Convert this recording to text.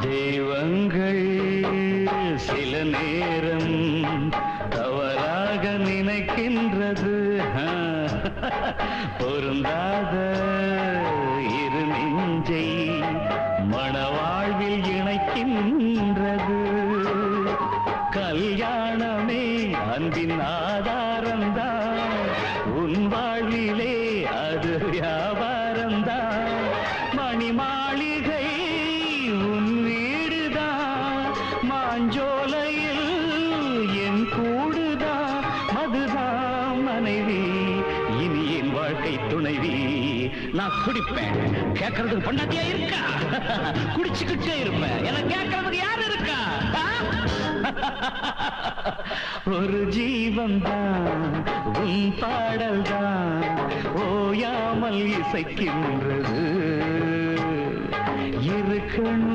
தெய்வங்கள் சில நேரம் தவறாக நினைக்கின்றது. பொருந்தாத இரு நெஞ்சை மணவாழ்வில் இணைக்கின்றது. கல்யாணமே அன்பின் ஆதாரம்தான், உன் வாழ்விலே அது வியாபாரம்தான். மணி மாளிகை உன் வீடுதான், மாஞ்சோலையில் என் கூடுதான். மதுதான் மனைவி, இனி என் வாழ்க்கை துணைவி. நான் குடிப்பேன், கேட்கறதுக்கு பொண்டாட்டியா இருக்கா? குடிச்சுக்கிட்டே இருப்பேன், என கேட்கறதுக்கு யாரு இருக்கா? ஒரு ஜீவன் தான் உன் பாடல் தான் ஓயாமல் இசைக்கின்றது. இரு கண்